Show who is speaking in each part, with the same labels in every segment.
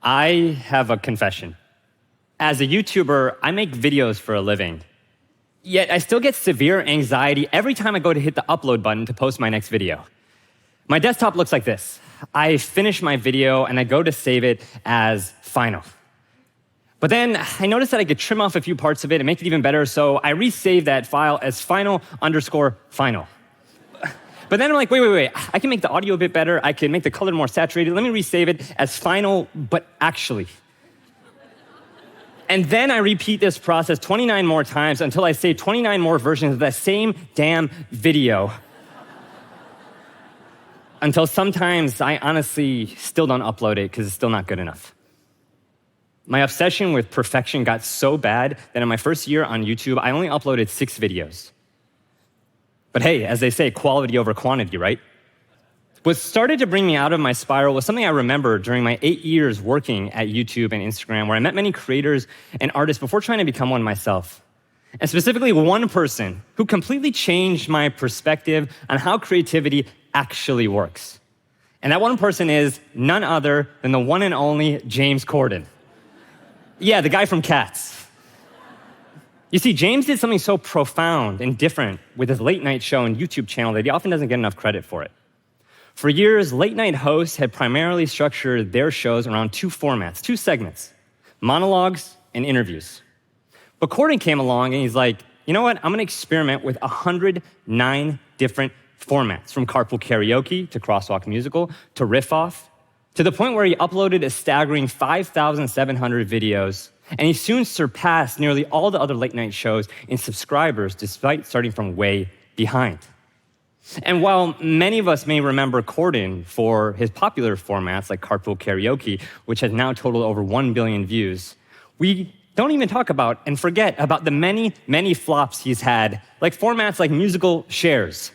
Speaker 1: I have a confession. As a YouTuber, I make videos for a living. Yet I still get severe anxiety every time I go to hit the upload button to post my next video. My desktop looks like this. I finish my video and I go to save it as final. But then I noticed that I could trim off a few parts of it and make it even better, so I resave that file as final_final. But then I'm like, wait, I can make the audio a bit better, I can make the color more saturated, let me resave it as final, but actually. And then I repeat this process 29 more times until I save 29 more versions of that same damn video. Until sometimes I honestly still don't upload it because it's still not good enough. My obsession with perfection got so bad that in my first year on YouTube, I only uploaded 6 videos. But hey, as they say, quality over quantity, right? What started to bring me out of my spiral was something I remember during my 8 years working at YouTube and Instagram, where I met many creators and artists before trying to become one myself. And specifically one person who completely changed my perspective on how creativity actually works. And that one person is none other than the one and only James Corden. Yeah, the guy from Cats. You see, James did something so profound and different with his late night show and YouTube channel that he often doesn't get enough credit for it. For years, late night hosts had primarily structured their shows around 2 formats, 2 segments, monologues and interviews. But Corden came along and he's like, you know what? I'm gonna experiment with 109 different formats, from carpool karaoke to crosswalk musical to riff off, to the point where he uploaded a staggering 5,700 videos, and he soon surpassed nearly all the other late night shows in subscribers despite starting from way behind. And while many of us may remember Corden for his popular formats like carpool karaoke, which has now totaled over 1 billion views, we don't even talk about and forget about the many, many flops he's had, like formats like musical chairs.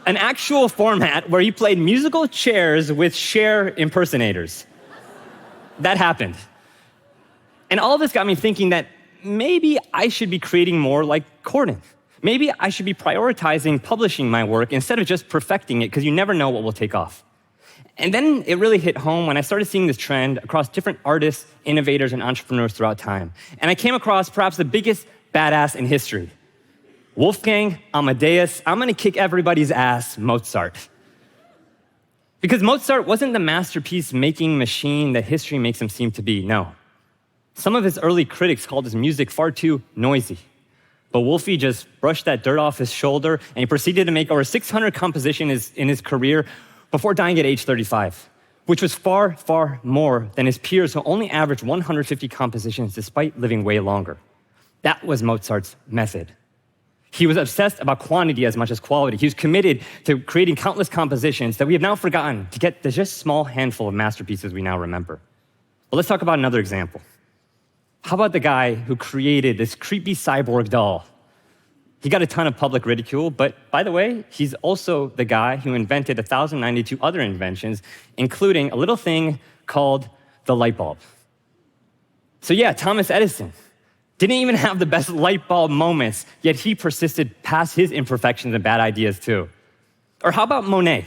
Speaker 1: An actual format where he played musical chairs with Cher impersonators. That happened. And all of this got me thinking that maybe I should be creating more like Corden. Maybe I should be prioritizing publishing my work instead of just perfecting it, because you never know what will take off. And then it really hit home when I started seeing this trend across different artists, innovators, and entrepreneurs throughout time. And I came across perhaps the biggest badass in history. Wolfgang Amadeus, I'm gonna kick everybody's ass, Mozart. Because Mozart wasn't the masterpiece-making machine that history makes him seem to be, no. Some of his early critics called his music far too noisy. But Wolfie just brushed that dirt off his shoulder and he proceeded to make over 600 compositions in his career before dying at age 35, which was far, far more than his peers who only averaged 150 compositions despite living way longer. That was Mozart's method. He was obsessed about quantity as much as quality. He was committed to creating countless compositions that we have now forgotten to get the just small handful of masterpieces we now remember. But let's talk about another example. How about the guy who created this creepy cyborg doll? He got a ton of public ridicule, but by the way, he's also the guy who invented 1,092 other inventions, including a little thing called the light bulb. So yeah, Thomas Edison didn't even have the best light bulb moments, yet he persisted past his imperfections and bad ideas too. Or how about Monet?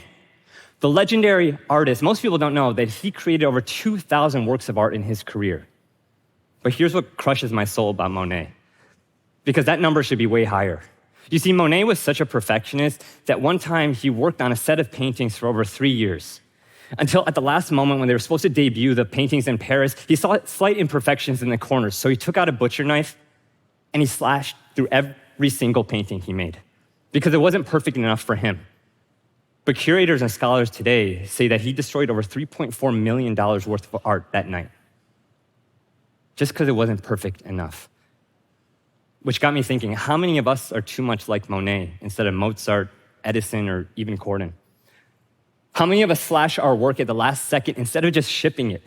Speaker 1: The legendary artist, most people don't know that he created over 2,000 works of art in his career. But here's what crushes my soul about Monet, because that number should be way higher. You see, Monet was such a perfectionist that one time he worked on a set of paintings for over 3 years, until at the last moment when they were supposed to debut the paintings in Paris, he saw slight imperfections in the corners, so he took out a butcher knife and he slashed through every single painting he made, because it wasn't perfect enough for him. But curators and scholars today say that he destroyed over $3.4 million worth of art that night, just because it wasn't perfect enough. Which got me thinking, how many of us are too much like Monet instead of Mozart, Edison, or even Corden? How many of us slash our work at the last second instead of just shipping it?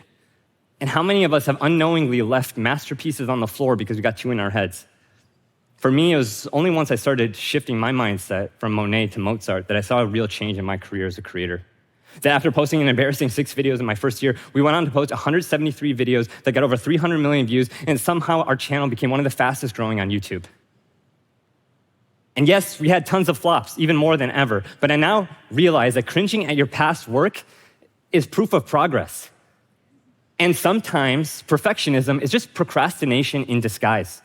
Speaker 1: And how many of us have unknowingly left masterpieces on the floor because we got too in our heads? For me, it was only once I started shifting my mindset from Monet to Mozart that I saw a real change in my career as a creator. That after posting an embarrassing 6 videos in my first year, we went on to post 173 videos that got over 300 million views, and somehow our channel became one of the fastest growing on YouTube. And yes, we had tons of flops, even more than ever, but I now realize that cringing at your past work is proof of progress. And sometimes perfectionism is just procrastination in disguise.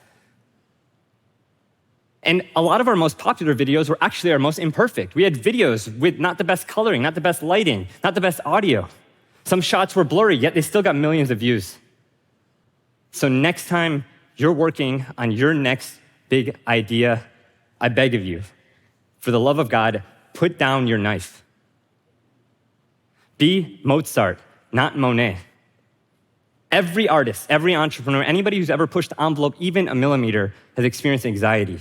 Speaker 1: And a lot of our most popular videos were actually our most imperfect. We had videos with not the best coloring, not the best lighting, not the best audio. Some shots were blurry, yet they still got millions of views. So next time you're working on your next big idea, I beg of you, for the love of God, put down your knife. Be Mozart, not Monet. Every artist, every entrepreneur, anybody who's ever pushed the envelope even a millimeter has experienced anxiety.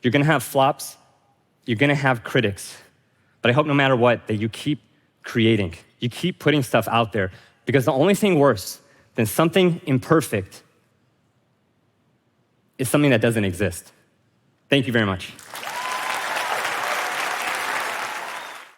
Speaker 1: You're gonna have flops, you're gonna have critics, but I hope no matter what, that you keep creating. You keep putting stuff out there, because the only thing worse than something imperfect is something that doesn't exist. Thank you very much.